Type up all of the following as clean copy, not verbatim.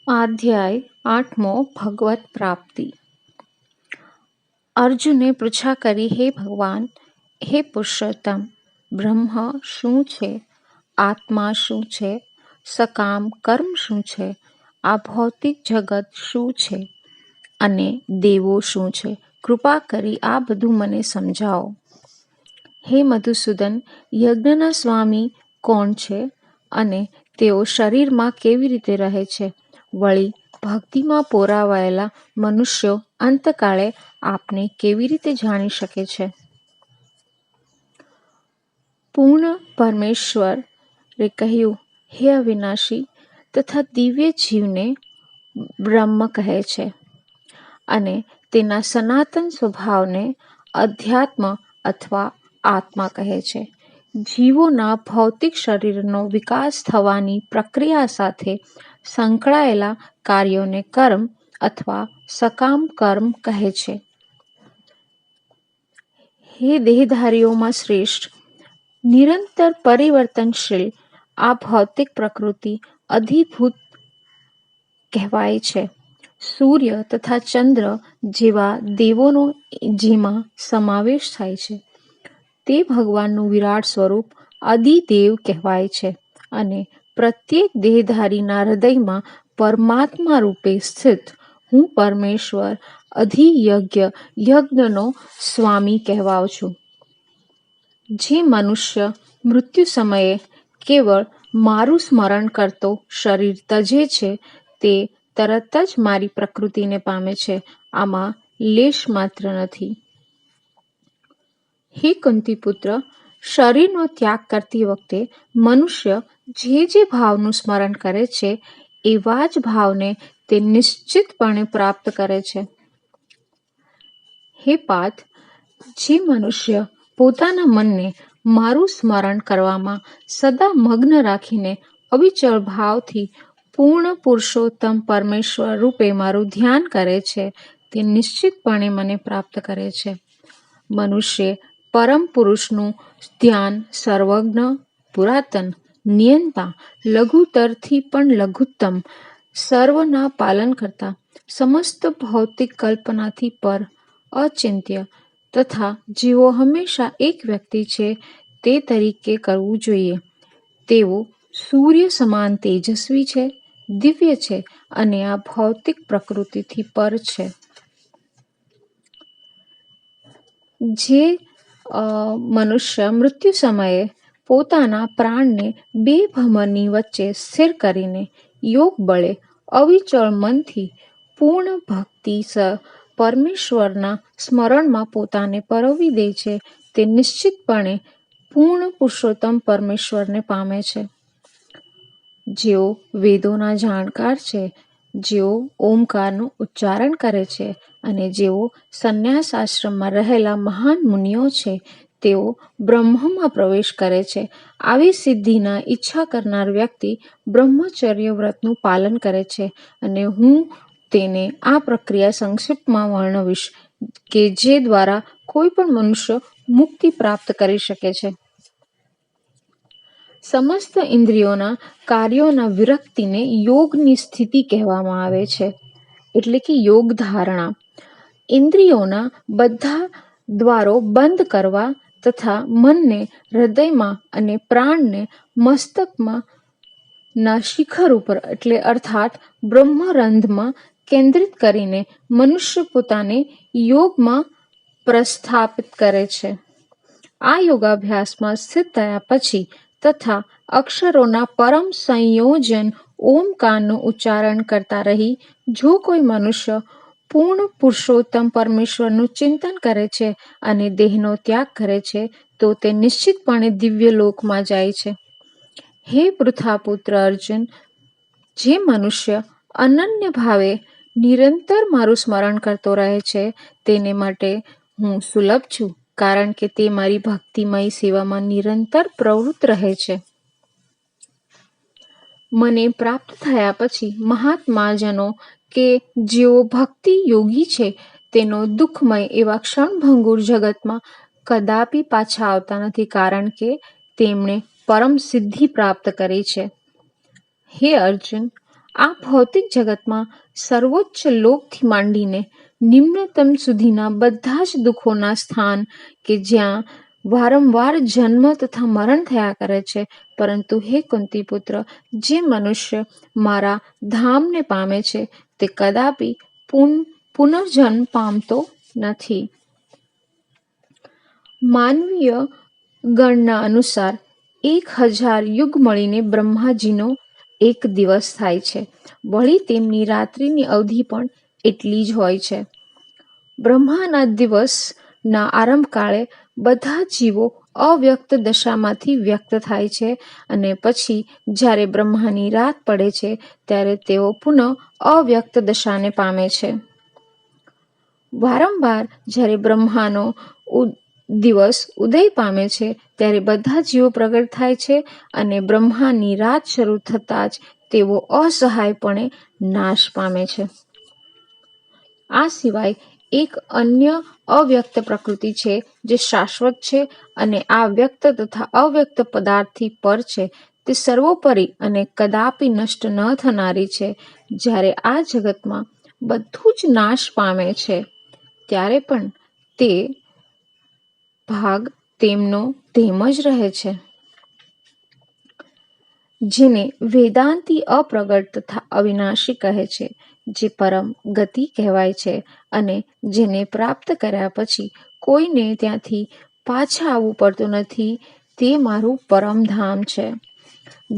અધ્યાય 8મો ભગવત પ્રાપ્તિ. અર્જુને પૃચ્છા કરી, હે ભગવાન, હે પુરુષોત્તમ, બ્રહ્મ શું છે? આત્મા શું છે? સકામ કર્મ શું છે? આ ભૌતિક જગત શું છે? અને દેવો શું છે? કૃપા કરી આ બધું મને સમજાવો. હે મધુસૂદન, યજ્ઞના સ્વામી કોણ છે? અને તેઓ શરીરમાં કેવી રીતે રહે છે? વળી ભક્તિમાં પોરાવાયેલા મનુષ્યો અંતકાળે આપને કેવી રીતે જાણી શકે છે? પૂર્ણ પરમેશ્વરે કહ્યું, હે અવિનાશી તથા દિવ્ય જીવને બ્રહ્મ કહે છે અને તેના સનાતન સ્વભાવને અધ્યાત્મ અથવા આત્મા કહે છે. જીવોના ભૌતિક શરીરનો વિકાસ થવાની પ્રક્રિયા સાથે સંકળાયેલા કાર્યોને કર્મ અથવા સકામ કર્મ કહે છે. હે દેહધારીઓમાં શ્રેષ્ઠ, નિરંતર પરિવર્તનશીલ આ ભૌતિક પ્રકૃતિ અધિભૂત કહેવાય છે. સૂર્ય તથા ચંદ્ર જેવા દેવોનો જેમાં સમાવેશ થાય છે તે ભગવાનનું વિરાટ સ્વરૂપ અધિદેવ કહેવાય છે અને પ્રત્યેક દેહધારીના હૃદયમાં પરમાત્મા રૂપે સ્થિત હું પરમેશ્વર યજ્ઞનો સ્વામી કહેવાઉં છું. જે મનુષ્ય મૃત્યુ સમયે કેવળ મારું સ્મરણ કરતો શરીર તજે છે તે તરત જ મારી પ્રકૃતિને પામે છે. આમાં લેશ માત્ર નથી. હે કુંતીપુત્ર, શરીરનો ત્યાગ કરતી વખતે મનુષ્ય જે ભાવનું સ્મરણ કરે છે એવા જ ભાવને તે નિશ્ચિતપણે પ્રાપ્ત કરે છે. હે પાર્થ, જે મનુષ્ય પોતાના મનને મારું સ્મરણ કરવામાં સદા મગ્ન રાખીને અવિચળ ભાવથી પૂર્ણ પુરુષોત્તમ પરમેશ્વર રૂપે મારું ધ્યાન કરે છે તે નિશ્ચિતપણે મને પ્રાપ્ત કરે છે. મનુષ્ય પરમ પુરુષનું ધ્યાન સર્વજ્ઞ, પુરાતન, નિયંતા, લઘુતરથી પણ લઘુત્તમ, સર્વના પાલન કરતા, સમસ્ત ભૌતિક કલ્પનાથી પર, અચિંત્ય તથા જેઓ હંમેશા એક વ્યક્તિ છે તે તરીકે કરવું જોઈએ. તેઓ સૂર્ય સમાન તેજસ્વી છે, દિવ્ય છે અને આ ભૌતિક પ્રકૃતિથી પર છે. જે મનુષ્ય મૃત્યુ સમયે પોતાના પ્રાણને બે ભમરની વચ્ચે સ્થિર કરીને યોગ બળે અવિચળ મનથી પૂર્ણ ભક્તિ પરમેશ્વરના સ્મરણમાં પોતાને પરોવી દે છે તે નિશ્ચિતપણે પૂર્ણ પુરુષોત્તમ પરમેશ્વરને પામે છે. જેઓ વેદોના જાણકાર છે, જેઓ ઓમકારનું ઉચ્ચારણ કરે છે અને જેઓ સંન્યાસ આશ્રમમાં રહેલા મહાન મુનિઓ છે તેઓ બ્રહ્મમાં પ્રવેશ કરે છે. આવી સિદ્ધિના ઈચ્છા કરનાર વ્યક્તિ બ્રહ્મચર્ય વ્રતનું પાલન કરે છે અને હું તેને આ પ્રક્રિયા સંક્ષિપ્તમાં વર્ણવીશ કે જે દ્વારા કોઈ પણ મનુષ્ય મુક્તિ પ્રાપ્ત કરી શકે છે. સમસ્ત ઇન્દ્રિયોના કાર્યોના વિરક્તિને યોગની સ્થિતિ કહેવામાં આવે છે, એટલે કે યોગ ધારણા. ઇન્દ્રિયોના બધા દ્વારો બંધ કરવા તથા મનને હૃદયમાં અને પ્રાણને મસ્તકમાં ના શિખર ઉપર એટલે અર્થાત બ્રહ્મરંધ્રમાં કેન્દ્રિત કરીને મનુષ્ય પોતાને યોગમાં પ્રસ્થાપિત કરે છે. આ યોગાભ્યાસમાં સ્થિત થયા પછી તથા અક્ષરોના પરમ સંયોજન ઓમકારનું ઉચ્ચારણ કરતા રહી જો કોઈ મનુષ્ય પૂર્ણ પુરુષોત્તમ પરમેશ્વરનું ચિંતન કરે છે અને દેહનો ત્યાગ કરે છે તો તે નિશ્ચિતપણે દિવ્ય લોકમાં જાય છે. હે પૃથાપુત્ર અર્જુન, જે મનુષ્ય અનન્ય ભાવે નિરંતર મારું સ્મરણ કરતો રહે છે તેને માટે હું સુલભ છું, કારણ કે તે મારી ભક્તિમય સેવામાં નિરંતર પ્રવૃત્ત રહે છે. મને પ્રાપ્ત થયા પછી મહાત્માજનો કે જેઓ ભક્તિ યોગી છે તેનો દુઃખમય એવા ક્ષણભંગુર જગતમાં કદાપી પાછા આવતા નથી, કારણ કે તેમણે પરમ સિદ્ધિ પ્રાપ્ત કરી છે. હે અર્જુન, આ ભૌતિક જગતમાં સર્વોચ્ચ લોકથી માંડીને નિમ્નતમ સુધીના બધા જ દુઃખોના સ્થાન કે જ્યાં વારંવાર જન્મ તથા મરણ થયા કરે છે, પરંતુ હે કુંતી પુત્ર, જે મનુષ્ય મારા ધામને પામે છે તે કદાપી પુનર્જન્મ પામતો નથી. માનવીય ગણના અનુસાર 1000 યુગ મળીને બ્રહ્માજીનો એક દિવસ થાય છે. વળી તેમની રાત્રિની અવધિ પણ એટલી જ હોય છે. બ્રહ્માના દિવસના આરંભકાળે બધા જીવો અવ્યક્ત દશામાંથી વ્યક્ત થાય છે અને પછી જ્યારે બ્રહ્માની રાત પડે છે ત્યારે તેઓ પુનઃ અવ્યક્ત દશાને પામે છે. વારંવાર જ્યારે બ્રહ્માનો દિવસ ઉદય પામે છે ત્યારે બધા જીવો પ્રગટ થાય છે અને બ્રહ્માની રાત શરૂ થતાં જ તેઓ અસહાયપણે નાશ પામે છે. આ સિવાય એક અન્ય અવ્યક્ત પ્રકૃતિ છે જે શાશ્વત છે અને આ વ્યક્ત તથા અવ્યક્ત પદાર્થથી પર છે. તે સર્વોપરી અને કદાપી નષ્ટ ન થનારી છે. જ્યારે આ જગતમાં બધું જ નાશ પામે છે ત્યારે પણ તે ભાગ તેમનો તેમ જ રહે છે. જેને વેદાંતી અપ્રગટ તથા અવિનાશી કહે છે, જે પરમ ગતિ કહેવાય છે અને જેને પ્રાપ્ત કર્યા પછી કોઈને ત્યાંથી પાછા આવવું પડતું નથી, તે મારું પરમધામ છે.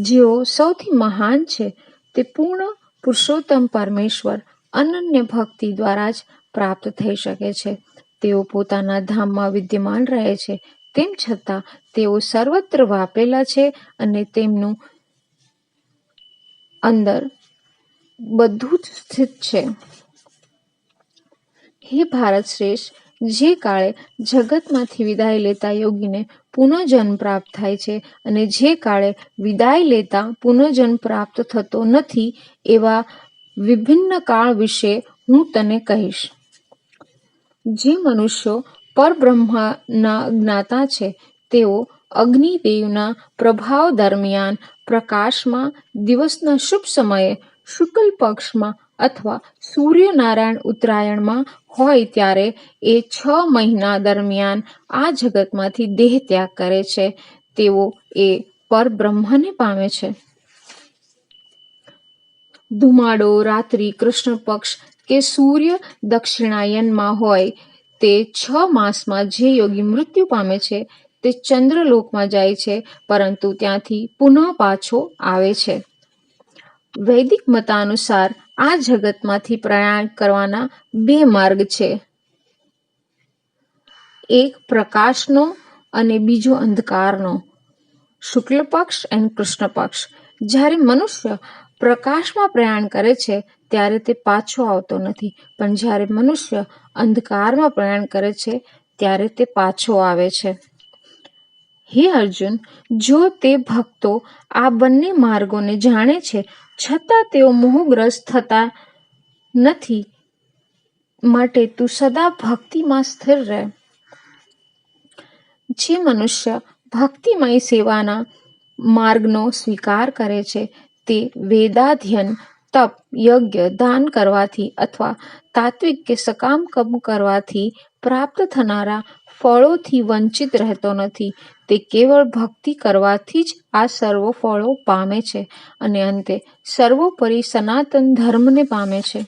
જેઓ સૌથી મહાન છે તે પૂર્ણ પુરુષોત્તમ પરમેશ્વર અનન્ય ભક્તિ દ્વારા જ પ્રાપ્ત થઈ શકે છે. તેઓ પોતાના ધામમાં વિદ્યમાન રહે છે, તેમ છતાં તેઓ સર્વત્ર વ્યાપેલા છે અને તેમનું અંદર બધું જ સ્થિત છે. હે ભારત શ્રેષ્ઠ, જે કાળે જગતમાંથી વિદાય લેતા યોગીને પુનઃજન્મ પ્રાપ્ત થાય છે અને જે કાળે વિદાય લેતા પુનઃજન્મ પ્રાપ્ત થતો નથી, એવા વિભિન્ન કાળ વિશે હું તને કહીશ. જે મનુષ્યો પરબ્રહ્મના જ્ઞાતા છે તેઓ અગ્નિદેવના પ્રભાવ દરમિયાન પ્રકાશમાં દિવસના શુભ સમયે શુક્લ પક્ષમાં અથવા સૂર્યનારાયણ ઉત્તરાયણમાં હોય ત્યારે એ 6 મહિના દરમિયાન આ જગતમાંથી દેહ ત્યાગ કરે છે. તેઓ એ પરબ્રહ્મને પામે છે. ધુમાડો રાત્રિ કૃષ્ણ પક્ષ કે સૂર્ય દક્ષિણાયનમાં હોય તે 6 માસમાં જે યોગી મૃત્યુ પામે છે તે ચંદ્રલોકમાં જાય છે, પરંતુ ત્યાંથી પુનઃ પાછો આવે છે. વૈદિક મતાનુસાર આ જગતમાંથી પ્રયાણ કરવાના 2 માર્ગ છે, એક પ્રકાશનો અને બીજો અંધકારનો, શુક્લ પક્ષ અને કૃષ્ણ પક્ષ. જ્યારે મનુષ્ય પ્રકાશમાં પ્રયાણ કરે છે ત્યારે તે પાછો આવતો નથી, પણ જ્યારે મનુષ્ય અંધકારમાં પ્રયાણ કરે છે ત્યારે તે પાછો આવે છે. હે અર્જુન, જો તે ભક્તો આ બંને માર્ગોને જાણે છે છતાં તેઓ મોહગ્રસ્ત થતા નથી, માટે તું સદા ભક્તિમાં સ્થિર રહે. જે મનુષ્ય ભક્તિમય સેવાના માર્ગનો સ્વીકાર કરે છે તે વેદાધ્યયન, તપ, યજ્ઞ, દાન કરવાથી અથવા તાત્વિક કે સકામ કર્મ કરવાથી પ્રાપ્ત થનારા ફળોથી વંચિત રહેતો નથી. તે કેવળ ભક્તિ કરવાથી જ આ સર્વ ફળો પામે છે અને અંતે સર્વોપરી સનાતન ધર્મને પામે છે.